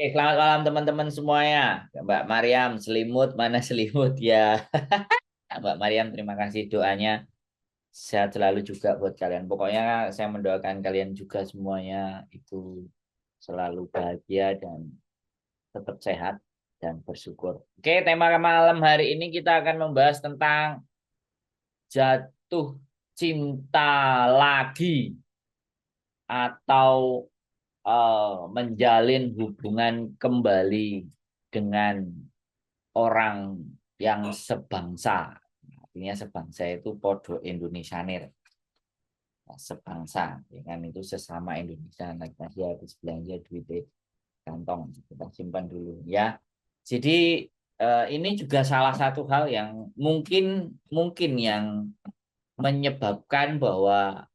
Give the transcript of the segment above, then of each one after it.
Selamat malam teman-teman semuanya. Mbak Mariam, selimut mana selimut ya? Mbak Mariam, terima kasih doanya. Sehat selalu juga buat kalian. Pokoknya saya mendoakan kalian juga semuanya itu selalu bahagia dan tetap sehat dan bersyukur. Oke, tema malam hari ini kita akan membahas tentang jatuh cinta lagi atau menjalin hubungan kembali dengan orang yang sebangsa. Artinya sebangsa itu podo Indonesianir. Nah, sebangsa, ya kan itu sesama Indonesia. Nanti habis belanja duit di kantong, kita simpan dulu ya. Jadi ini juga salah satu hal yang mungkin mungkin yang menyebabkan bahwa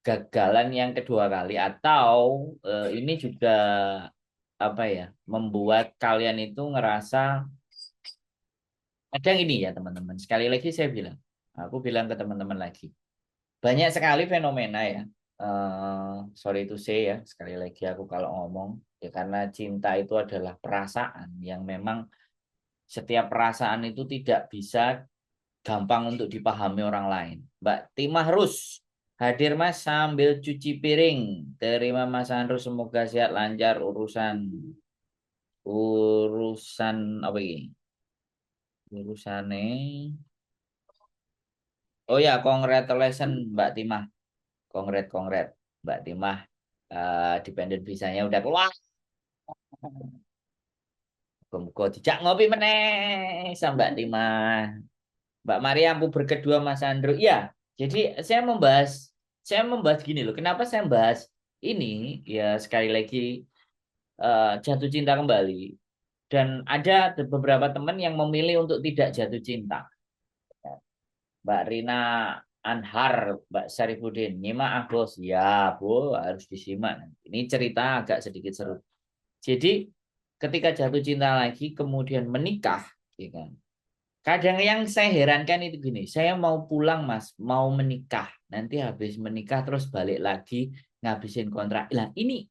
kegagalan yang kedua kali atau ini juga apa ya membuat kalian itu ngerasa kadang ini ya teman-teman. Sekali lagi saya bilang, aku bilang ke teman-teman lagi, banyak sekali fenomena ya. Sorry to say ya, sekali lagi aku kalau ngomong ya karena cinta itu adalah perasaan yang memang setiap perasaan itu tidak bisa gampang untuk dipahami orang lain. Mbak Timah Rus, hadir Mas sambil cuci piring. Terima Mas Andro, semoga sehat lancar urusan apa ini? Urusannya. Oh ya, congratulations Mbak Timah. Kongret Mbak Timah. Dependent visanya udah keluar. Muga dijak ngopi meneh sama Mbak Timah. Mbak Maria puber kedua Mas Andrew. Iya, jadi saya membahas gini loh. Kenapa saya membahas ini? Ya sekali lagi jatuh cinta kembali. Dan ada beberapa teman yang memilih untuk tidak jatuh cinta. Mbak Rina Anhar, Mbak Syarifuddin, nyimak ah bos. Ya, bu, harus disimak. Ini cerita agak sedikit seru. Jadi ketika jatuh cinta lagi, kemudian menikah, ya kan? Kadang yang saya herankan itu gini, saya mau pulang mas, mau menikah, nanti habis menikah terus balik lagi ngabisin kontrak. Lah ini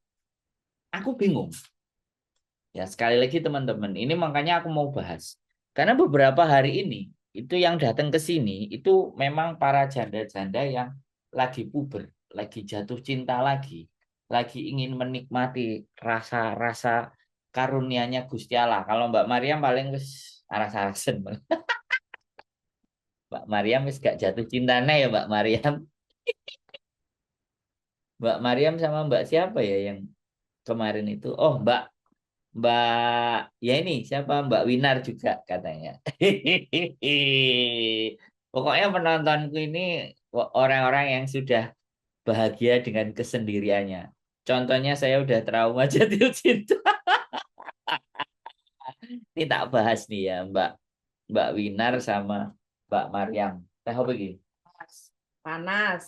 aku bingung. Ya sekali lagi teman-teman, ini makanya aku mau bahas. Karena beberapa hari ini itu yang datang ke sini itu memang para janda-janda yang lagi puber, lagi jatuh cinta lagi ingin menikmati rasa-rasa karunianya Gusti Allah. Kalau Mbak Maryam paling wis aras-arasen. Mbak Maryam wis gak jatuh cinta nih ya Mbak Maryam. Mbak Maryam sama Mbak siapa ya yang kemarin itu? Oh Mbak Mbak ya ini siapa Mbak Winar juga katanya. Pokoknya penontonku ini orang-orang yang sudah bahagia dengan kesendiriannya. Contohnya saya udah trauma jatuh cinta. Ini tak bahas nih ya Mbak Mbak Winar sama Mbak Maryam. Teh apa iki? Panas. Panas.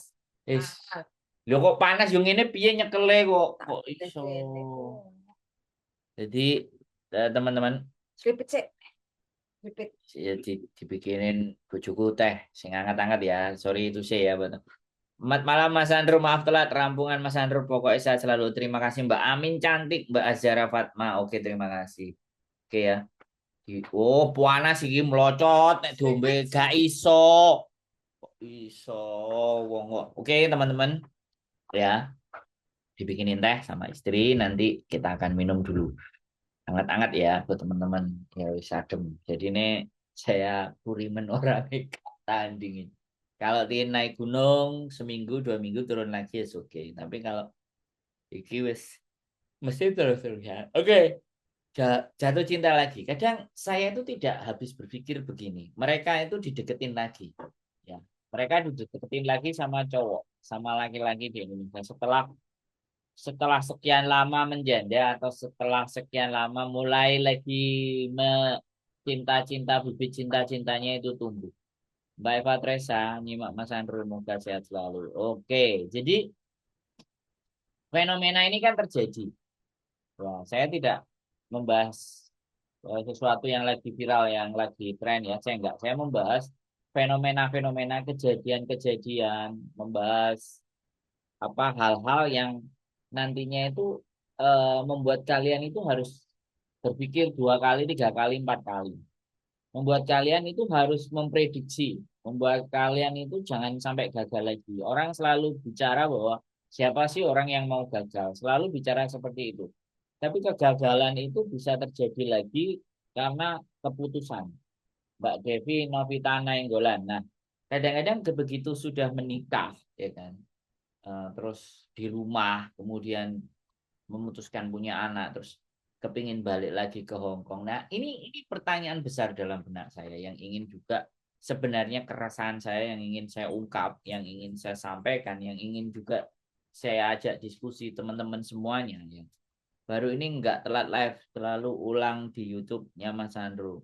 Is, Panas. lho kok panas yung ini piye nyekele kok iso. Bikin itu. Jadi teman-teman Selipit sih. Selipit. ya, dibikinin bojoku teh sing hangat-hangat ya. Sorry itu sih ya, betul. Selamat malam Mas Andro, maaf telat rampungan Mas Andro. Pokoknya saya selalu terima kasih Mbak Amin cantik, Mbak Azhara Fatma. Oke, terima kasih. Oke ya. Oh, puana sih melocot nek dombe gak iso. Kok iso wong kok. Oke, teman-teman ya, dibikinin teh sama istri nanti kita akan minum dulu. Hangat-hangat ya buat teman-teman. Ya wis adem. Jadi ini saya kurimen orang tahan dingin. Kalau di naik gunung seminggu 2 minggu turun lagi ya oke. Tapi kalau iki wis mesti terus ya. Oke, jatuh cinta lagi. Kadang saya itu tidak habis berpikir begini. Mereka itu dideketin lagi. Ya, mereka dideketin lagi sama cowok, sama laki-laki di Indonesia. Setelah setelah sekian lama menjanda atau setelah sekian lama mulai lagi cinta-cinta bibit cinta-cintanya itu tumbuh. Mbak Eva Tresa, nyimak Mas Andro, moga sehat selalu. Oke, jadi fenomena ini kan terjadi. Ya, saya tidak membahas sesuatu yang lagi viral, yang lagi tren ya. Saya enggak. Saya membahas fenomena-fenomena kejadian-kejadian, membahas apa hal-hal yang nantinya itu membuat kalian itu harus berpikir 2 kali, 3 kali, 4 kali. Membuat kalian itu harus memprediksi. Membuat kalian itu jangan sampai gagal lagi. Orang selalu bicara bahwa siapa sih orang yang mau gagal? Selalu bicara seperti itu. Tapi kegagalan itu bisa terjadi lagi karena keputusan. Mbak Devi Novitana Nainggolan. Nah, kadang-kadang begitu sudah menikah, ya kan, terus di rumah, kemudian memutuskan punya anak, terus kepingin balik lagi ke Hong Kong. Nah, ini pertanyaan besar dalam benak saya yang ingin juga sebenarnya keresahan saya yang ingin saya ungkap, yang ingin saya sampaikan, yang ingin juga saya ajak diskusi teman-teman semuanya ya. Baru ini nggak telat live, terlalu ulang di YouTube-nya Mas Andro.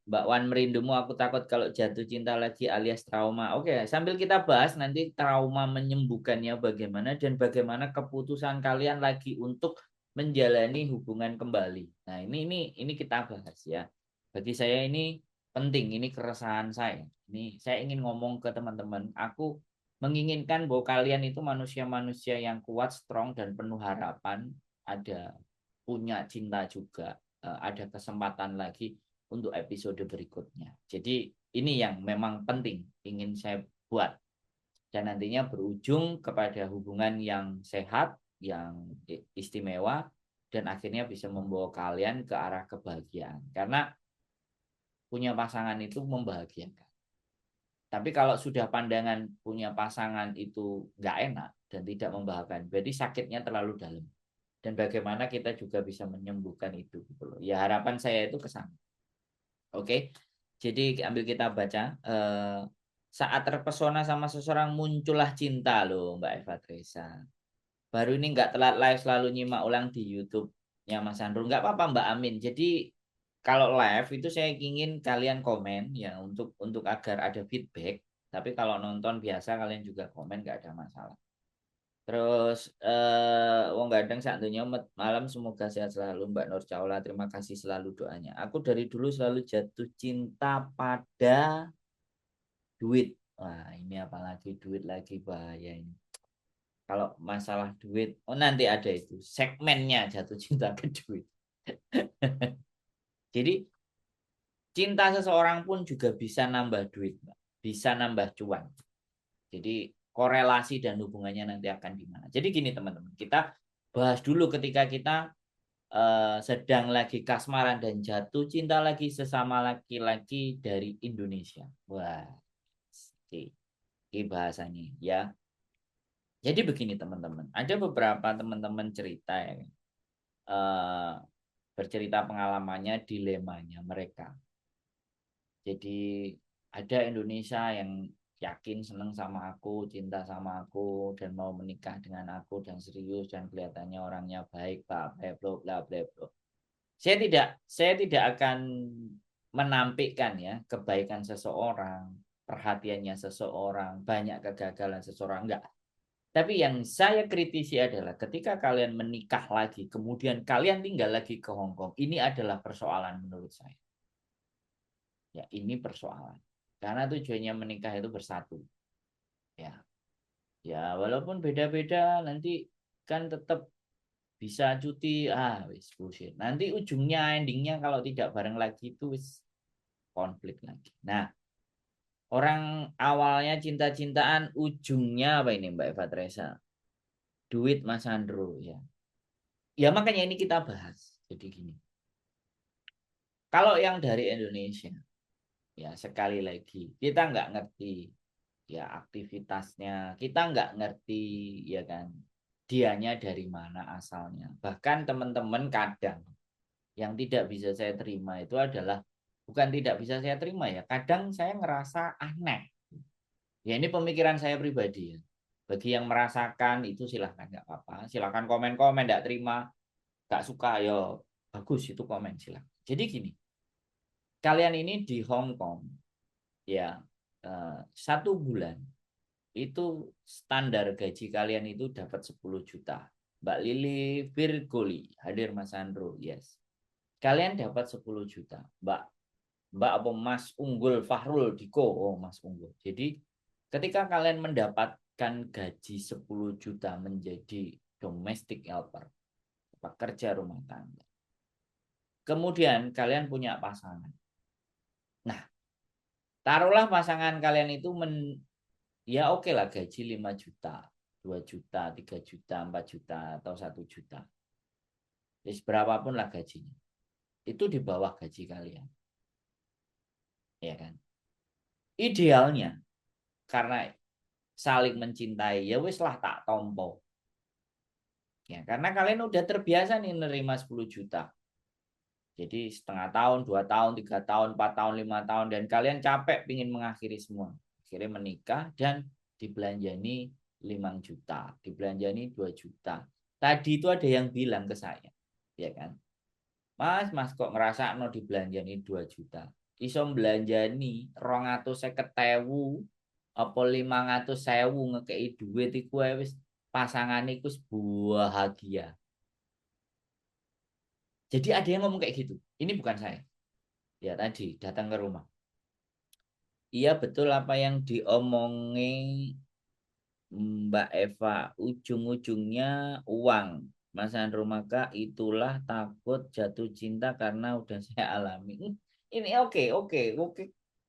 Mbak Wan merindumu, aku takut kalau jatuh cinta lagi alias trauma. Oke, sambil kita bahas nanti trauma menyembuhkannya bagaimana dan bagaimana keputusan kalian lagi untuk menjalani hubungan kembali. Nah, ini kita bahas ya. Bagi saya ini penting, ini keresahan saya. Ini saya ingin ngomong ke teman-teman. Aku menginginkan bahwa kalian itu manusia-manusia yang kuat, strong dan penuh harapan, ada punya cinta juga, ada kesempatan lagi untuk episode berikutnya. Jadi ini yang memang penting ingin saya buat dan nantinya berujung kepada hubungan yang sehat, yang istimewa dan akhirnya bisa membawa kalian ke arah kebahagiaan. Karena punya pasangan itu membahagiakan. Tapi kalau sudah pandangan punya pasangan itu nggak enak dan tidak membahagiakan, berarti sakitnya terlalu dalam. Dan bagaimana kita juga bisa menyembuhkan itu gitu loh. Ya harapan saya itu ke sana. Oke. Jadi ambil kita baca saat terpesona sama seseorang muncullah cinta loh Mbak Eva Tresa. Baru ini nggak telat live selalu nyimak ulang di YouTube-nya Mas Andro. Nggak apa-apa Mbak Amin. Jadi kalau live itu saya ingin kalian komen ya untuk agar ada feedback. Tapi kalau nonton biasa kalian juga komen nggak ada masalah. Terus wong gadang sak donya malam semoga sehat selalu Mbak Nur Caula. Terima kasih selalu doanya. Aku dari dulu selalu jatuh cinta pada duit. Wah, ini apalagi duit lagi bahaya ini. Kalau masalah duit, oh nanti ada itu segmennya jatuh cinta ke duit. Jadi cinta seseorang pun juga bisa nambah duit, Mbak. Bisa nambah cuan. Jadi korelasi dan hubungannya nanti akan gimana. Jadi gini teman-teman, kita bahas dulu ketika kita sedang lagi kasmaran dan jatuh cinta lagi sesama laki-laki dari Indonesia. Wah, ini bahasanya ya. Jadi begini teman-teman, ada beberapa teman-teman cerita ya, eh, bercerita pengalamannya, dilemanya mereka. Jadi ada Indonesia yang yakin seneng sama aku, cinta sama aku, dan mau menikah dengan aku dan serius dan kelihatannya orangnya baik, pak, bla bla bla bla. Saya tidak akan menampilkan ya kebaikan seseorang, perhatiannya seseorang, banyak kegagalan seseorang, enggak. Tapi yang saya kritisi adalah ketika kalian menikah lagi, kemudian kalian tinggal lagi ke Hong Kong, ini adalah persoalan menurut saya. Ya, ini persoalan. Karena tujuannya menikah itu bersatu. Ya, ya walaupun beda-beda, nanti kan tetap bisa cuti. Ah, wis bullshit. Nanti ujungnya, endingnya kalau tidak bareng lagi itu wis konflik lagi. Nah, orang awalnya cinta-cintaan, ujungnya apa ini Mbak Eva Tresa? Duit Mas Andro ya. Ya makanya ini kita bahas. Jadi gini, kalau yang dari Indonesia, ya sekali lagi kita nggak ngerti ya aktivitasnya, kita nggak ngerti ya kan dianya dari mana asalnya. Bahkan teman-teman kadang yang tidak bisa saya terima itu adalah bukan tidak bisa saya terima ya, kadang saya ngerasa aneh. Ya ini pemikiran saya pribadi ya. Bagi yang merasakan itu silahkan nggak apa-apa, silahkan komen-komen, nggak terima, nggak suka ya bagus itu komen silahkan. Jadi gini, kalian ini di Hong Kong ya 1 bulan itu standar gaji kalian itu dapat 10 juta. Mbak Lili Virgoli hadir Mas Andro, yes. Kalian dapat 10 juta. Mbak apa Mas Unggul Fahrul Diko, oh Mas Unggul. Jadi ketika kalian mendapatkan gaji 10 juta menjadi domestic helper, pekerja rumah tangga. Kemudian kalian punya pasangan. Nah, taruhlah pasangan kalian itu ya oke lah gaji 5 juta, 2 juta, 3 juta, 4 juta, atau 1 juta. Jadi berapapun lah gajinya. Itu di bawah gaji kalian. Ya kan? Idealnya, karena saling mencintai, ya wis lah tak tompo. Ya, karena kalian udah terbiasa nih nerima 10 juta. Jadi setengah tahun, 2 tahun, 3 tahun, 4 tahun, 5 tahun. Dan kalian capek ingin mengakhiri semua. Akhirnya menikah dan dibelanjani 5 juta. Dibelanjani 2 juta. Tadi itu ada yang bilang ke saya. Ya kan? Mas kok ngerasa no dibelanjani 2 juta. Iso belanjani 250.000 apa 500.000 ngekei duit iku wis pasangan iku bahagia. Jadi ada yang ngomong kayak gitu. Ini bukan saya. Ya tadi datang ke rumah. Iya betul apa yang diomongi Mbak Eva. Ujung-ujungnya uang. Mas Andro maka itulah takut jatuh cinta karena udah saya alami. Ini oke.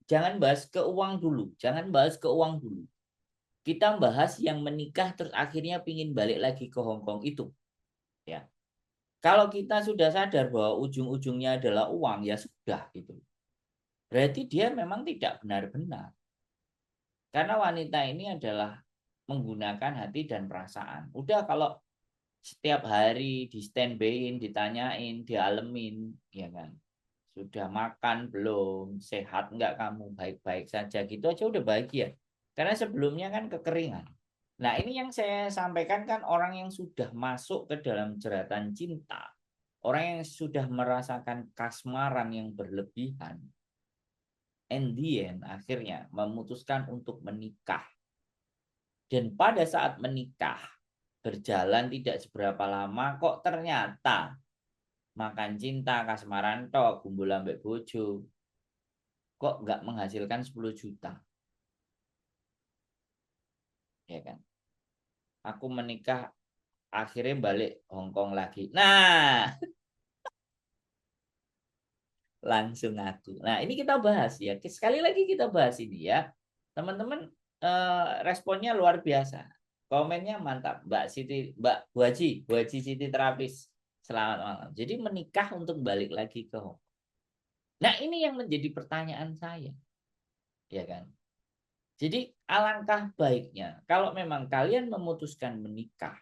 Jangan bahas ke uang dulu. Jangan bahas ke uang dulu. Kita bahas yang menikah terus akhirnya pingin balik lagi ke Hong Kong itu. Ya. Kalau kita sudah sadar bahwa ujung-ujungnya adalah uang, ya sudah gitu. Berarti dia memang tidak benar-benar. Karena wanita ini adalah menggunakan hati dan perasaan. Udah kalau setiap hari di standby-in, ditanyain, dialemin, ya kan. Sudah makan belum? Sehat enggak kamu? Baik-baik saja gitu aja udah bahagia. Karena sebelumnya kan kekeringan. Nah, ini yang saya sampaikan kan orang yang sudah masuk ke dalam jeratan cinta. Orang yang sudah merasakan kasmaran yang berlebihan. And the end, akhirnya memutuskan untuk menikah. Dan pada saat menikah, berjalan tidak seberapa lama, kok ternyata makan cinta, kasmaran tok, kumpul ambek bojo. Kok nggak menghasilkan 10 juta. Ya kan? Aku menikah, akhirnya balik Hong Kong lagi. Nah, langsung aku. Nah, ini kita bahas ya. Sekali lagi kita bahas ini ya. Teman-teman responnya luar biasa. Komennya mantap. Mbak Siti, Mbak Bu Haji Siti terapis. Selamat malam. Jadi menikah untuk balik lagi ke Hong Kong. Nah, ini yang menjadi pertanyaan saya. Ya kan? Jadi alangkah baiknya kalau memang kalian memutuskan menikah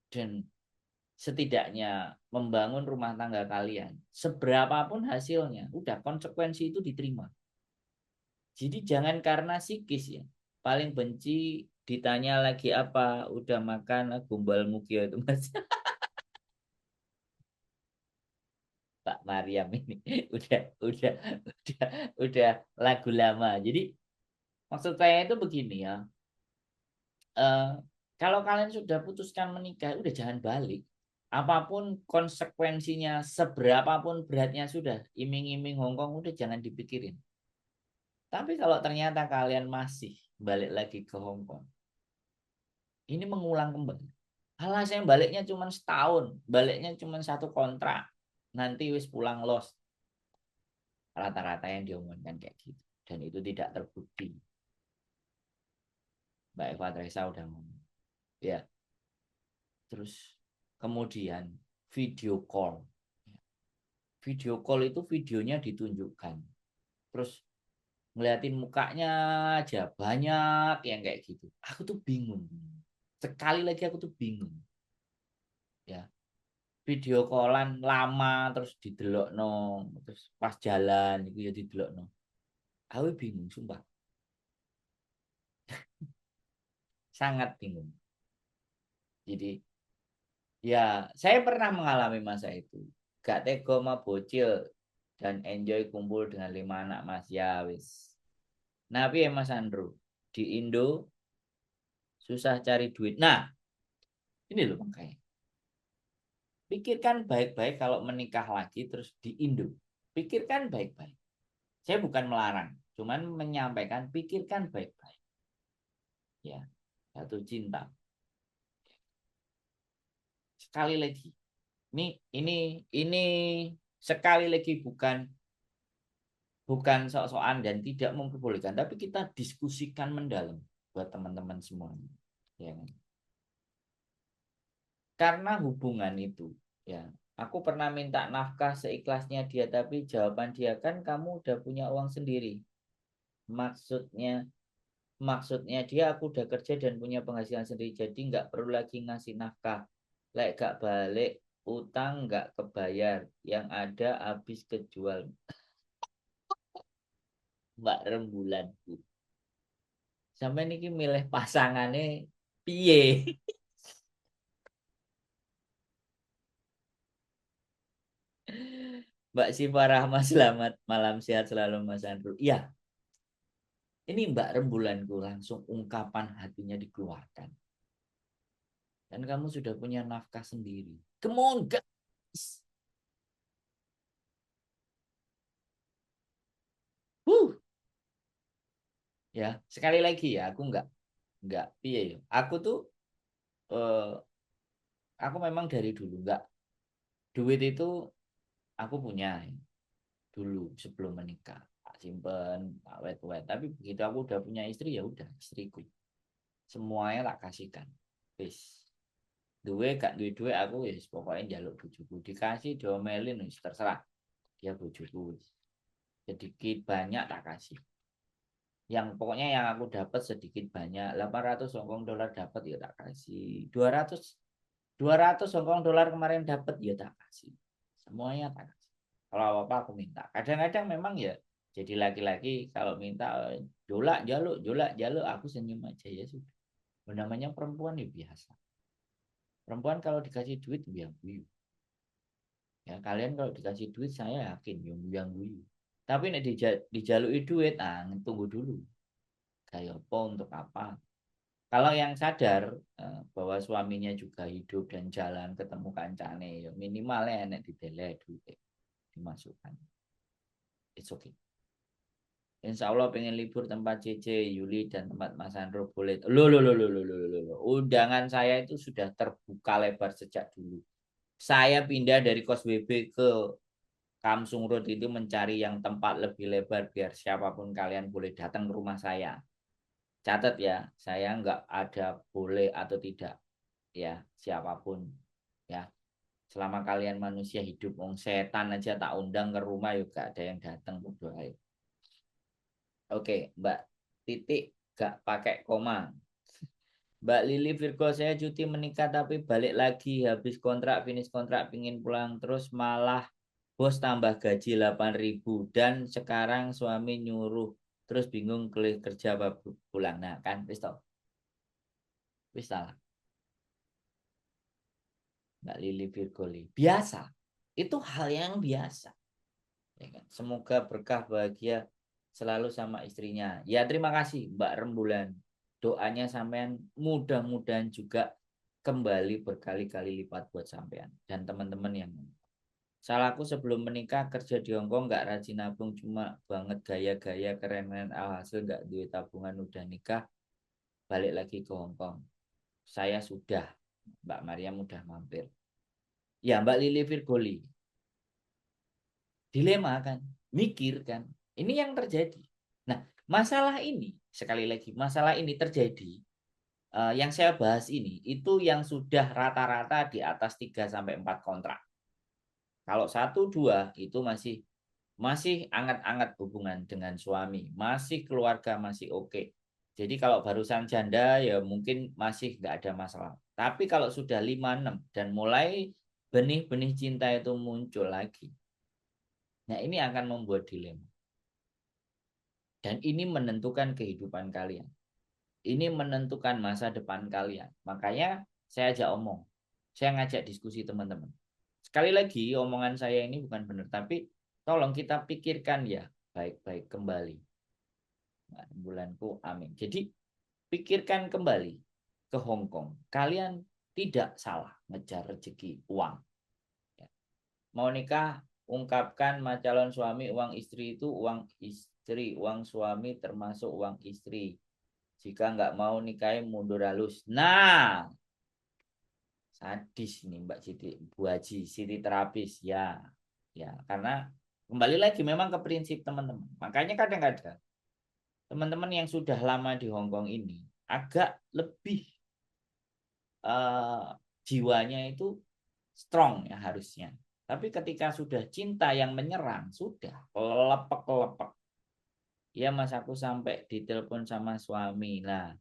dan setidaknya membangun rumah tangga kalian, seberapapun hasilnya, udah konsekuensi itu diterima. Jadi jangan karena psikis ya. Paling benci ditanya lagi apa, udah makan gumbal mukio itu Mas. Pak Mariam ini udah lagu lama. Jadi maksud saya itu begini ya. eh, Kalau kalian sudah putuskan menikah, udah jangan balik. Apapun konsekuensinya, seberapapun beratnya sudah, iming-iming Hongkong udah jangan dipikirin. Tapi kalau ternyata kalian masih balik lagi ke Hongkong, ini mengulang kembali. Alah saya baliknya cuma setahun, baliknya cuma satu kontrak, nanti wis pulang los. Rata-rata yang diomongkan kayak gitu. Dan itu tidak terbukti. Mbak Eva Teresa udah ngomong. Ya, terus kemudian video call. Video call itu videonya ditunjukkan. Terus ngeliatin mukanya aja banyak yang kayak gitu. Aku tuh bingung. Sekali lagi aku tuh bingung. Ya, video callan lama terus didelokno, terus pas jalan itu ya didelokno. Aku bingung sumpah. Sangat bingung. Jadi ya, saya pernah mengalami masa itu. Gak tega sama bocil dan enjoy kumpul dengan 5 anak mas. Ya wis. Tapi ya Mas Andrew, di Indo susah cari duit. Nah, ini loh makanya. Pikirkan baik-baik kalau menikah lagi terus di Indo. Pikirkan baik-baik. Saya bukan melarang, cuman menyampaikan pikirkan baik-baik. Ya, jatuh cinta. sekali lagi. Ini sekali lagi bukan sok-sokan dan tidak memperbolehkan, tapi kita diskusikan mendalam buat teman-teman semua. Ya kan? Karena hubungan itu, ya. Aku pernah minta nafkah seikhlasnya dia, tapi jawaban dia kan kamu udah punya uang sendiri. Maksudnya maksudnya dia aku udah kerja dan punya penghasilan sendiri, jadi nggak perlu lagi ngasih nafkah. Lek gak balik utang nggak kebayar, yang ada habis kejual. Mbak rembulanku sampai niki milih pasangannya piye. Mbak Siva Rahma, selamat malam, sehat selalu Mas Andrew. Iya, ini Mbak rembulanku langsung ungkapan hatinya dikeluarkan. Dan kamu sudah punya nafkah sendiri. Come on guys. Huh. Ya, sekali lagi ya, aku nggak piye ya. Eh, aku memang dari dulu nggak, duit itu aku punya ya, dulu sebelum menikah. Tak simpen, tak wet-wet. Tapi begitu aku udah punya istri, ya udah istriku. Semuanya tak kasihkan. Wis. Duwe gak duwe duwe aku wis pokoknya njaluk bojoku dikasih diomelin wis terserah. Dia bojoku wis. Sedikit banyak tak kasih. Yang pokoknya yang aku dapat sedikit banyak 800 Hongkong dolar dapat ya tak kasih. 200 Hongkong dolar kemarin dapat ya tak kasih. Semuanya tak kasih. Kalau apa-apa aku minta. Kadang-kadang memang ya jadi laki-laki kalau minta jolak jaluk aku senyum aja ya sudah. Namanya perempuan ya biasa. Perempuan kalau dikasih duit ya guyu. Ya kalian kalau dikasih duit saya yakin yang guyu. Tapi nek dijalui duit, tunggu dulu. Kayak apa untuk apa? Kalau yang sadar bahwa suaminya juga hidup dan jalan ketemu kancane, ya minimalnya nek didelek duit dimasukkan. It's okay. Insya Allah pengen libur tempat CC, Yuli dan tempat Mas Andro boleh. Loh. Undangan saya itu sudah terbuka lebar sejak dulu. Saya pindah dari kos WB ke Kamsung Road itu mencari yang tempat lebih lebar biar siapapun kalian boleh datang ke rumah saya. Catat ya, saya nggak ada boleh atau tidak ya siapapun ya. Selama kalian manusia hidup, wong setan aja tak undang ke rumah juga ada yang datang berdoa. Oke, Mbak Titik gak pakai koma. Mbak Lili Virgo, saya cuti menikah tapi balik lagi habis kontrak, finish kontrak, pingin pulang terus malah bos tambah gaji 8.000 dan sekarang suami nyuruh terus bingung kerja apa pulang. Nah kan wis tau. Wis salah. Mbak Lili Virgoli. Biasa. Itu hal yang biasa. Ya kan? Semoga berkah bahagia selalu sama istrinya. Ya terima kasih Mbak Rembulan. Doanya sampean mudah-mudahan juga kembali berkali-kali lipat buat sampean dan teman-teman yang salahku sebelum menikah kerja di Hongkong nggak rajin nabung cuma banget gaya-gaya keren-keren alhasil nggak duit tabungan udah nikah balik lagi ke Hongkong. Saya sudah Mbak Maria udah mampir. Ya Mbak Lili Virgoli dilema kan, mikir kan. Ini yang terjadi. Nah, masalah ini sekali lagi masalah ini terjadi yang saya bahas ini itu yang sudah rata-rata di atas 3 sampai 4 kontrak. Kalau satu dua itu masih masih anget-anget hubungan dengan suami, masih keluarga masih oke. Jadi kalau barusan janda ya mungkin masih nggak ada masalah. Tapi kalau sudah 5 6 dan mulai benih-benih cinta itu muncul lagi. Nah, ini akan membuat dilema. Dan ini menentukan kehidupan kalian. Ini menentukan masa depan kalian. Makanya saya ajak omong. Saya ngajak diskusi teman-teman. Sekali lagi omongan saya ini bukan benar. Tapi tolong kita pikirkan ya baik-baik kembali. Nah, bulanku amin. Jadi pikirkan kembali ke Hong Kong. Kalian tidak salah ngejar rezeki uang. Ya. Mau nikah, ungkapkan calon suami uang istri itu uang istri, uang suami termasuk uang istri. Jika nggak mau nikahin mundur halus. Nah, Sadis ini Mbak Siti, Bu Haji, Siti terapis ya. Ya, karena kembali lagi memang ke prinsip teman-teman. Makanya kadang-kadang teman-teman yang sudah lama di Hong Kong ini agak lebih eh, jiwanya itu strong ya harusnya. Tapi ketika sudah cinta yang menyerang, sudah lepek-lepek. Ya mas aku sampai ditelepon sama suami lah.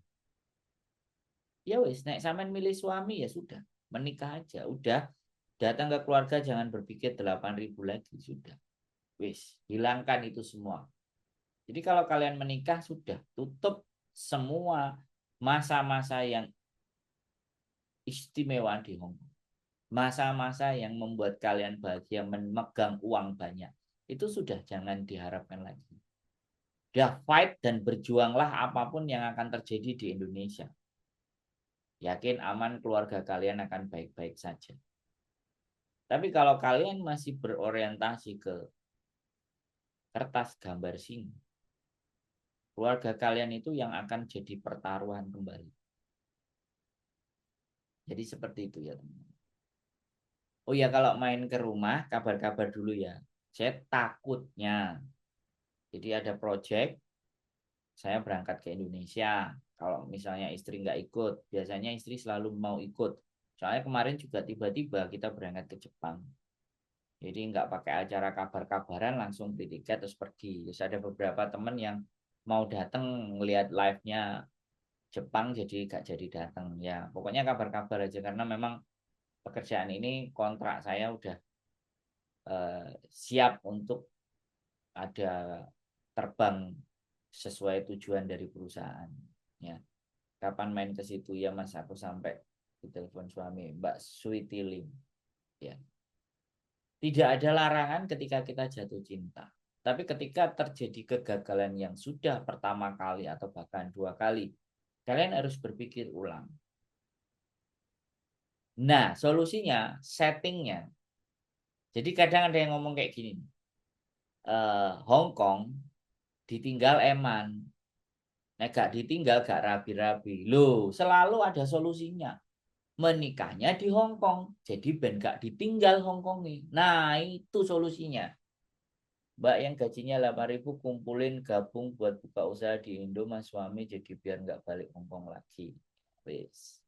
Ya wis, nek sampean milih suami ya sudah, menikah aja. Udah datang ke keluarga jangan berpikir 8.000 lagi, sudah. Wis, hilangkan itu semua. Jadi kalau kalian menikah sudah tutup semua masa-masa yang istimewa di Hong Kong. Masa-masa yang membuat kalian bahagia memegang uang banyak. Itu sudah jangan diharapkan lagi. Udah fight dan berjuanglah apapun yang akan terjadi di Indonesia. Yakin aman keluarga kalian akan baik-baik saja. Tapi kalau kalian masih berorientasi ke kertas gambar singa, keluarga kalian itu yang akan jadi pertaruhan kembali. Jadi seperti itu ya teman. Oh ya kalau main ke rumah kabar-kabar dulu ya. Saya takutnya. Jadi ada project, saya berangkat ke Indonesia. Kalau misalnya istri nggak ikut, biasanya istri selalu mau ikut. Soalnya kemarin juga tiba-tiba kita berangkat ke Jepang. Jadi nggak pakai acara kabar-kabaran, langsung beli tiket terus pergi. Terus ada beberapa teman yang mau datang ngelihat live-nya Jepang jadi nggak jadi datang. Ya pokoknya kabar-kabar aja karena memang pekerjaan ini kontrak saya udah siap untuk ada terbang sesuai tujuan dari perusahaan. Ya, kapan main ke situ ya Mas? Aku sampai ditelepon suami Mbak Sweety Lim. Ya, tidak ada larangan ketika kita jatuh cinta. Tapi ketika terjadi kegagalan yang sudah pertama kali atau bahkan dua kali, kalian harus berpikir ulang. Nah, solusinya, settingnya. Jadi kadang ada yang ngomong kayak gini, Hong Kong ditinggal eman, nah gak ditinggal gak rabi-rabi. Loh, selalu ada solusinya. Menikahnya di Hong Kong, jadi ben gak ditinggal Hong Kong nih. Nah, itu solusinya. Mbak yang gajinya 8.000 kumpulin gabung buat buka usaha di Indo mas suami jadi biar nggak balik Hongkong lagi. Wis.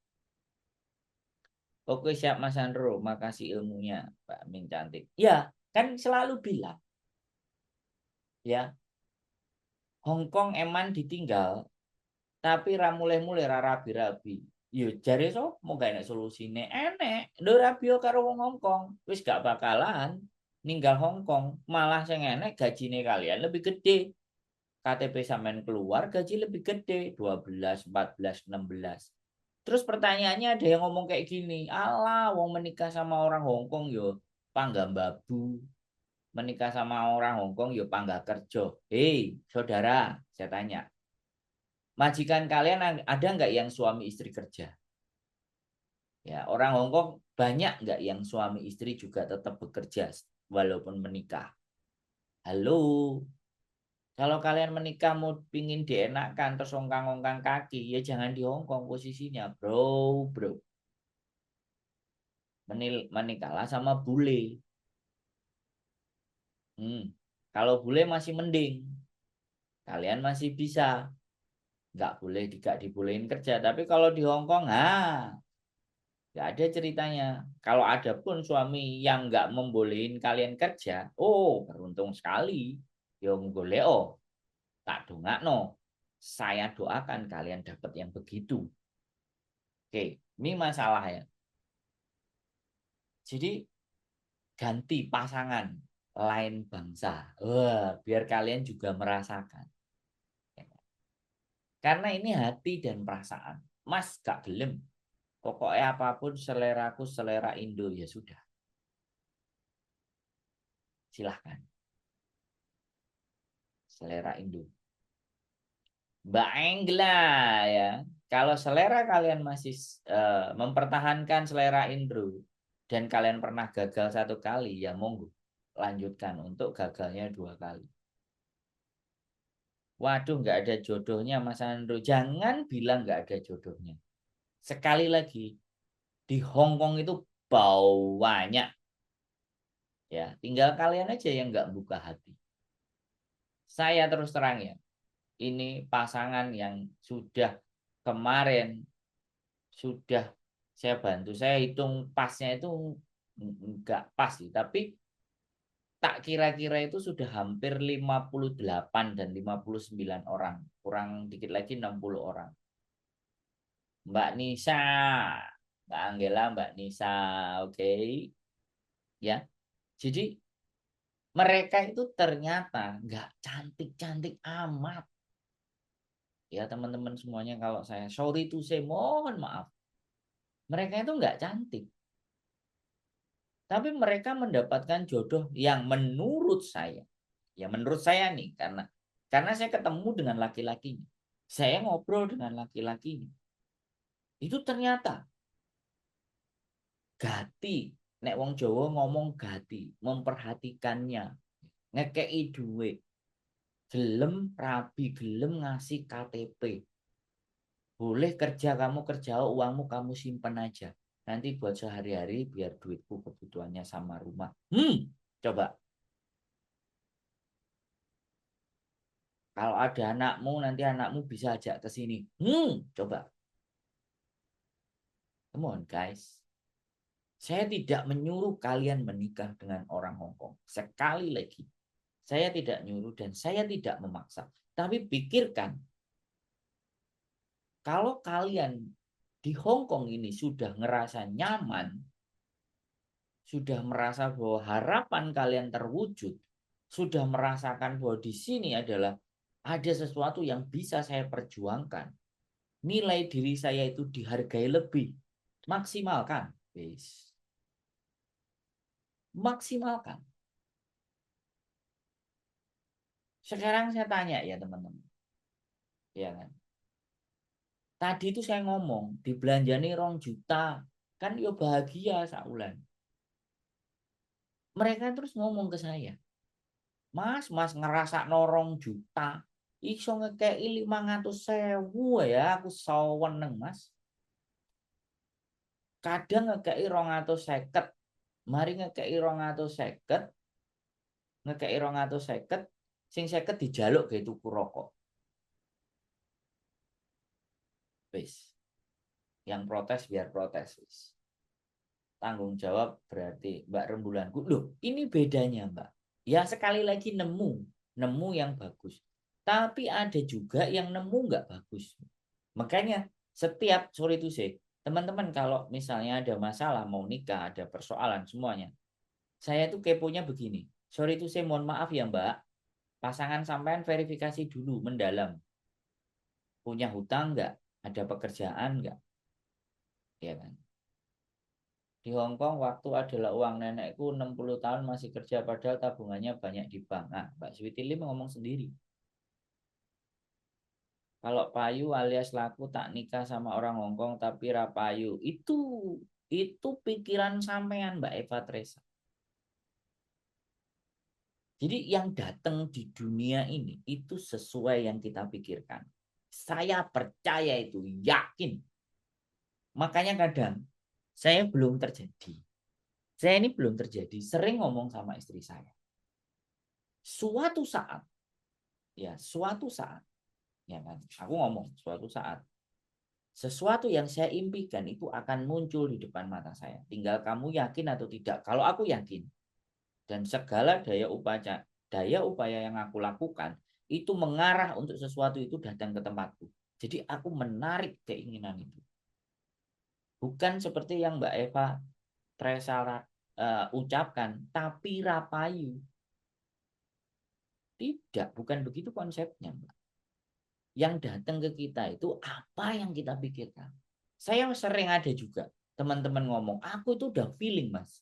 Oke siap Mas Andro, makasih ilmunya Mbak Min cantik. Ya, kan selalu bilang ya, Hongkong eman ditinggal tapi ramuleh-muleh rabi-rabi. Yo jare so mau gak enak solusine enek. Ndo rabio karo wong Hongkong, wis gak bakalan ninggal Hongkong, malah sing enek gajine kalian lebih gede. KTP sampean keluar gaji lebih gede 12, 14, 16. Terus pertanyaannya ada yang ngomong kayak gini, alah wong menikah sama orang Hongkong yo pangga babu, menikah sama orang Hongkong yo pangga kerja. Hei saudara, saya tanya, majikan kalian ada nggak yang suami istri kerja? Ya orang Hongkong banyak nggak yang suami istri juga tetap bekerja walaupun menikah? Halo, kalau kalian menikah mau pingin dienakkan terus ongkang-ongkang kaki, ya jangan di Hongkong posisinya, bro, bro. Menikahlah sama bule. Hmm. Kalau bule masih mending, kalian masih bisa, nggak boleh tidak dibolehin kerja. Tapi kalau di Hongkong, nggak ada ceritanya. Kalau ada pun suami yang nggak membolehin kalian kerja, oh beruntung sekali. Yang boleh oh, tak dongakno. Saya doakan kalian dapat yang begitu. Oke, ini masalah ya. Jadi ganti pasangan lain bangsa. Wah, biar kalian juga merasakan. Karena ini hati dan perasaan. Mas gak gelem. Pokoknya apapun seleraku selera Indo ya sudah. Silahkan. Selera Indo. Mbak Engla ya. Kalau selera kalian masih mempertahankan selera Indo dan kalian pernah gagal satu kali ya monggo lanjutkan untuk gagalnya dua kali. Waduh nggak ada jodohnya Mas Andro. Jangan bilang nggak ada jodohnya. Sekali lagi Di Hong Kong itu banyak. Ya, tinggal kalian aja yang nggak buka hati. Saya terus terang ya, ini pasangan yang sudah kemarin sudah saya bantu. Saya hitung pasnya itu nggak pas sih, tapi tak kira-kira itu sudah hampir 58 dan 59 orang. Kurang dikit lagi 60 orang. Mbak Nisa, Mbak Angela, Mbak Nisa, oke. Ya, jadi mereka itu ternyata nggak cantik-cantik amat. Ya teman-teman semuanya, kalau saya sorry to say, mohon maaf. Mereka itu nggak cantik. Tapi mereka mendapatkan jodoh yang menurut saya, ya menurut saya nih, karena saya ketemu dengan laki-lakinya. Saya ngobrol dengan laki-lakinya. Itu ternyata gati. Nek wong Jawa ngomong gati, memperhatikannya, ngekei duit, gelem rabi, gelem ngasih KTP. Boleh kerja, kamu kerja, uangmu kamu simpen aja. Nanti buat sehari-hari biar duitku kebutuhannya sama rumah. Coba. Kalau ada anakmu, nanti anakmu bisa ajak ke sini. Coba. Come on, guys. Saya tidak menyuruh kalian menikah dengan orang Hong Kong. Sekali lagi. Saya tidak nyuruh dan saya tidak memaksa. Tapi pikirkan, kalau kalian di Hong Kong ini sudah ngerasa nyaman, sudah merasa bahwa harapan kalian terwujud, sudah merasakan bahwa di sini adalah ada sesuatu yang bisa saya perjuangkan, nilai diri saya itu dihargai lebih, maksimalkan, guys. Maksimalkan. Sekarang saya tanya ya teman-teman, ya kan? Tadi itu saya ngomong dibelanjani 2 juta, kan yo bahagia saulan. Mereka terus ngomong ke saya, mas ngerasa norong juta, iso ngekei 500.000 ya, aku saweneng mas. Kadang ngekei 250, mari ngekei 250, ngekei 250, sing 50 dijaluk kayak tuku rokok. Wis, yang protes biar protes wis. Tanggung jawab berarti Mbak Rembulanku. Loh, ini bedanya Mbak. Ya sekali lagi nemu yang bagus. Tapi ada juga yang nemu nggak bagus. Makanya setiap sorry itu sih, teman-teman kalau misalnya ada masalah mau nikah, ada persoalan semuanya. Saya tuh keponya begini. Sorry itu saya mohon maaf ya Mbak. Pasangan sampean verifikasi dulu mendalam. Punya hutang nggak? Ada pekerjaan nggak? Ya kan? Di Hong Kong waktu adalah uang, nenekku 60 tahun masih kerja padahal tabungannya banyak di bank. Nah, Mbak Switi Lim ngomong sendiri. Kalau payu alias laku tak nikah sama orang Hong Kong tapi rapayu. Itu pikiran sampean Mbak Eva Tresa. Jadi yang datang di dunia ini itu sesuai yang kita pikirkan. Saya percaya itu, yakin. Makanya kadang saya belum terjadi. Saya ini belum terjadi, sering ngomong sama istri saya. Suatu saat, ya kan, aku ngomong suatu saat, sesuatu yang saya impikan itu akan muncul di depan mata saya. Tinggal kamu yakin atau tidak. Kalau aku yakin, dan segala daya upaya yang aku lakukan itu mengarah untuk sesuatu itu datang ke tempatku. Jadi aku menarik keinginan itu. Bukan seperti yang Mbak Eva Tresala ucapkan, tapi rapayu. Tidak, bukan begitu konsepnya, Mbak. Yang datang ke kita itu apa yang kita pikirkan. Saya sering ada juga teman-teman ngomong, aku itu udah feeling mas.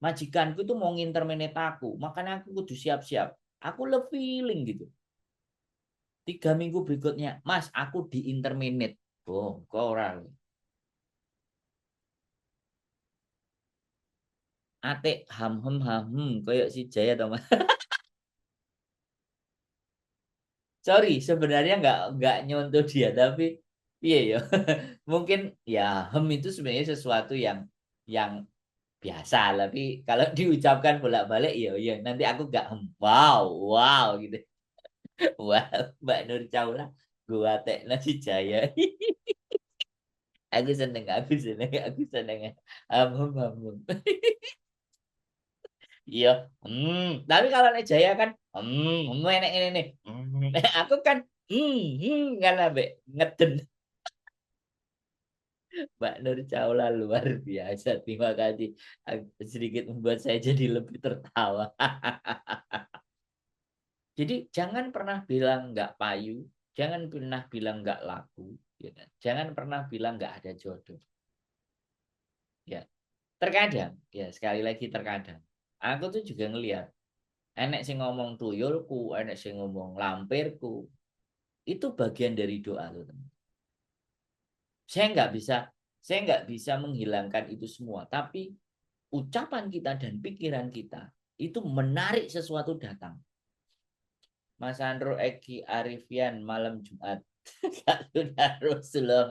Majikanku itu mau nginterminate aku, makanya aku kudu siap-siap. Aku le feeling gitu. 3 minggu berikutnya, mas aku di interminate. Oh, kok orang. Atik ham hem ham kayak si Jaya teman. Sorry, sebenarnya nggak nyontoh dia, tapi Iya ya. Mungkin ya itu sebenarnya sesuatu yang biasa, tapi kalau diucapkan bolak-balik ya ya nanti aku gak wow, wow gitu. Wah, Mbak Nur Caula gua tekna si Jaya. Aku seneng. Hum. Iya. Tapi kalau nek Jaya kan enek ini nih. Aku kan kan ambek ngeden. Mbak Nur Caula luar biasa. Terima kasih. Sedikit membuat saya jadi lebih tertawa. Jadi jangan pernah bilang nggak payu, jangan pernah bilang nggak laku, ya kan? Jangan pernah bilang nggak ada jodoh. Ya, terkadang, ya sekali lagi terkadang. Aku tuh juga ngelihat, enek sing ngomong tuyulku, enek sing ngomong lampirku, itu bagian dari doa loh, teman. Saya nggak bisa, saya nggak bisa menghilangkan itu semua, tapi ucapan kita dan pikiran kita itu menarik sesuatu datang. Mas Andro Eki Arifian malam Jumat. Kak Sunar Rasulullah.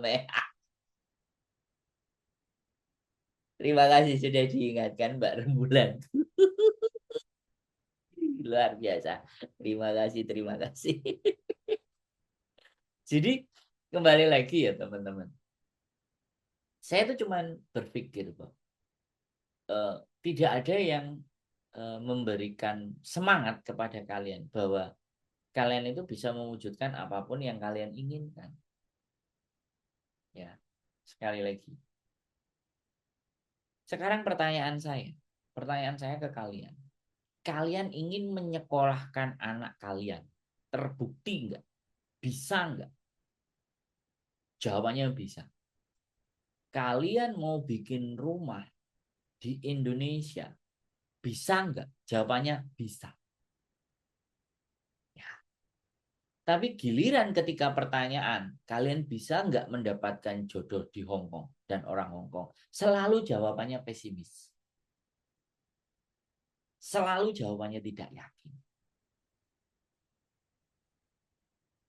Terima kasih sudah diingatkan Mbak Rembulan. Luar biasa. Terima kasih, terima kasih. Jadi kembali lagi ya teman-teman. Saya tuh cuman berpikir bahwa eh, tidak ada yang memberikan semangat kepada kalian bahwa kalian itu bisa mewujudkan apapun yang kalian inginkan. Ya, sekali lagi. Sekarang pertanyaan saya ke kalian. Kalian ingin menyekolahkan anak kalian, terbukti nggak? Bisa nggak? Jawabannya bisa. Kalian mau bikin rumah di Indonesia, bisa nggak? Jawabannya bisa. Ya. Tapi giliran ketika pertanyaan, kalian bisa nggak mendapatkan jodoh di Hong Kong dan orang Hong Kong? Selalu jawabannya pesimis. Selalu jawabannya tidak yakin.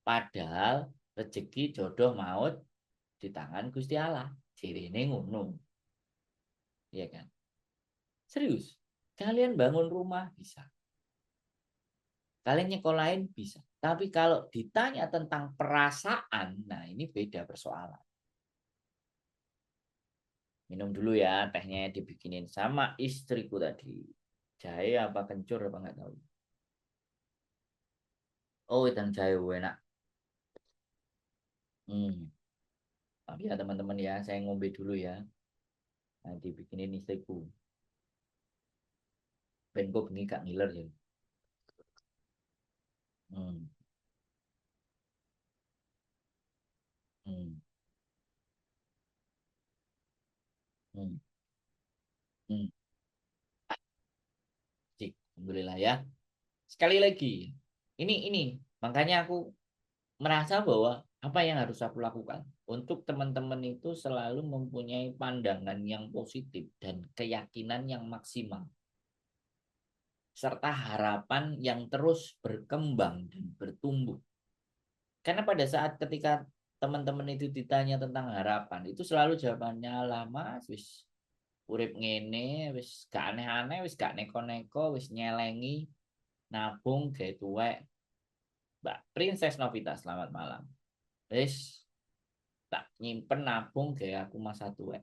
Padahal rezeki jodoh maut di tangan Gusti Allah. Sirine ngono. Iya kan? Serius. Kalian bangun rumah bisa. Kalian nyekolahin bisa. Tapi kalau ditanya tentang perasaan, nah ini beda persoalan. Minum dulu ya, tehnya dibikinin sama istriku tadi. Jahe apa kencur apa nggak tahu. Oh, wedang jahe enak. Hmm. Tapi ya teman-teman ya, saya ngombe dulu ya. Nanti bikinin istriku. Ben kok bengi Kak ngiler ya. Hmm. Hmm. Hmm. Hmm. Cik, alhamdulillah ya. Sekali lagi, ini makanya aku merasa bahwa apa yang harus aku lakukan untuk teman-teman itu selalu mempunyai pandangan yang positif dan keyakinan yang maksimal serta harapan yang terus berkembang dan bertumbuh. Karena pada saat ketika teman-teman itu ditanya tentang harapan, itu selalu jawabannya lah mas, wis urip ngene, wis gak aneh-aneh, wis gak neko-neko, wis nyelengi, nabung kayak tuwek. Mbak Princess Novita, selamat malam. Wis tak nyimpen nabung kayak aku masa tua.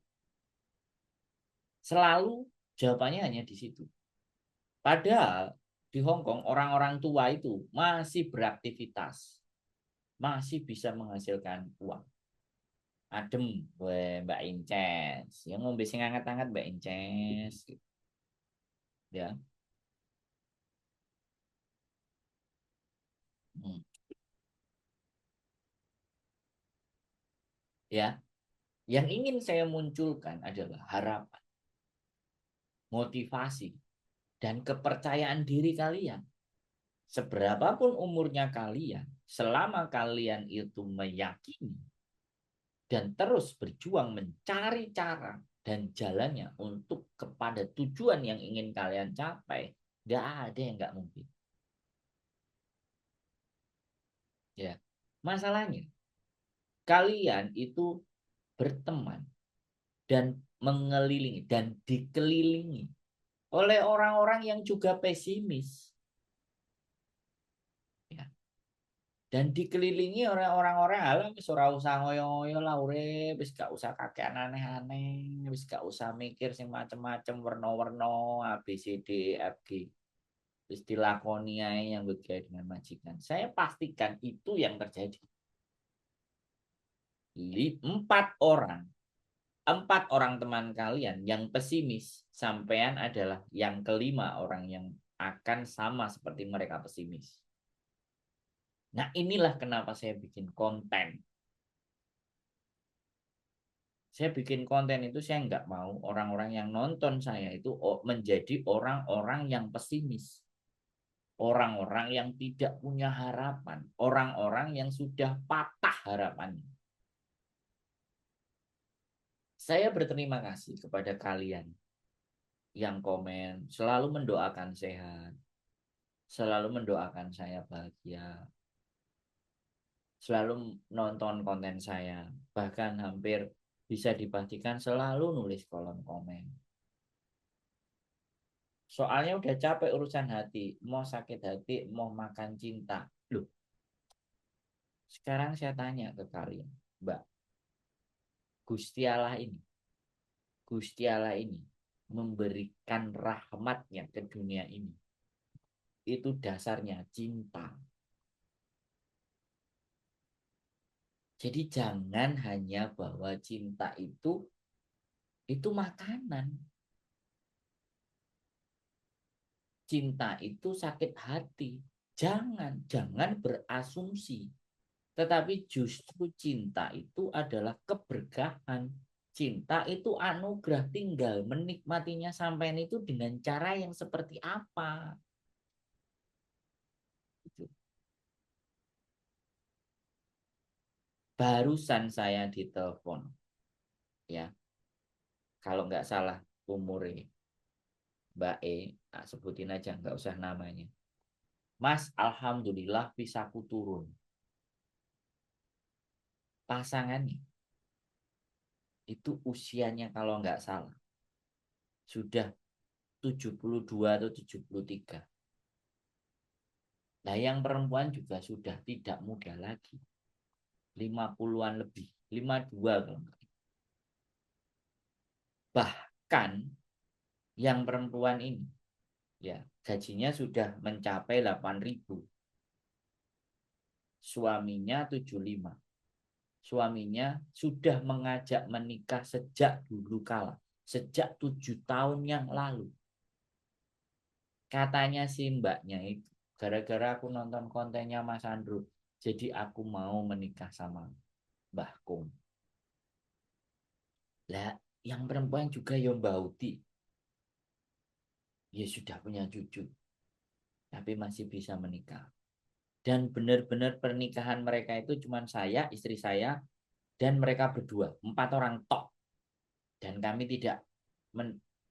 Selalu jawabannya hanya di situ. Padahal di Hong Kong orang-orang tua itu masih beraktivitas, masih bisa menghasilkan uang. Adem, Mbak Inces. Yang ngombe sing hangat-hangat Mbak Inces. Ya, hmm. Ya. Yang ingin saya munculkan adalah harapan, motivasi, dan kepercayaan diri kalian. Seberapapun umurnya kalian, selama kalian itu meyakini dan terus berjuang mencari cara dan jalannya untuk kepada tujuan yang ingin kalian capai, nggak ada yang nggak mungkin. Ya, masalahnya kalian itu berteman dan mengelilingi dan dikelilingi oleh orang-orang yang juga pesimis. Ya. Dan dikelilingi oleh orang-orang alam wis ora usah ngoyo-ngoyo lah urip, wis gak usah kakean aneh-aneh, wis gak usah mikir sing macem-macem werna-werna A B C D E F G. Wis dilakoni ae yang berkait dengan majikan. Saya pastikan itu yang terjadi. Empat orang teman kalian yang pesimis, sampean adalah yang kelima orang yang akan sama seperti mereka pesimis. Nah, inilah kenapa saya bikin konten. Saya bikin konten itu saya nggak mau orang-orang yang nonton saya itu menjadi orang-orang yang pesimis. Orang-orang yang tidak punya harapan. Orang-orang yang sudah patah harapannya. Saya berterima kasih kepada kalian yang komen, selalu mendoakan sehat, selalu mendoakan saya bahagia, selalu nonton konten saya, bahkan hampir bisa dipastikan selalu nulis kolom komen. Soalnya udah capek urusan hati, mau sakit hati, mau makan cinta. Loh, sekarang saya tanya ke kalian, Mbak, Gusti Allah ini memberikan rahmatnya ke dunia ini. Itu dasarnya cinta. Jadi jangan hanya bahwa cinta itu makanan. Cinta itu sakit hati. Jangan berasumsi. Tetapi justru cinta itu adalah keberkahan. Cinta itu anugerah, tinggal menikmatinya sampai itu dengan cara yang seperti apa. Gitu. Barusan saya ditelepon, ya, kalau nggak salah umurnya Mbak E, nah, sebutin aja nggak usah namanya. Mas, alhamdulillah visaku turun. Pasangannya itu usianya kalau nggak salah sudah 72 atau 73. Nah, yang perempuan juga sudah tidak muda lagi. 50-an lebih, 52 kalau enggak. Bahkan yang perempuan ini ya gajinya sudah mencapai 8.000. Suaminya 75. Suaminya sudah mengajak menikah sejak dulu kala, sejak 7 tahun yang lalu. Katanya si mbaknya itu, gara-gara aku nonton kontennya Mas Andrew, jadi aku mau menikah sama Mbah Kung. Lah, yang perempuan juga ya Mbak Uti. Ya sudah punya cucu, tapi masih bisa menikah. Dan benar-benar pernikahan mereka itu cuma saya, istri saya, dan mereka berdua. 4 orang tok. Dan kami tidak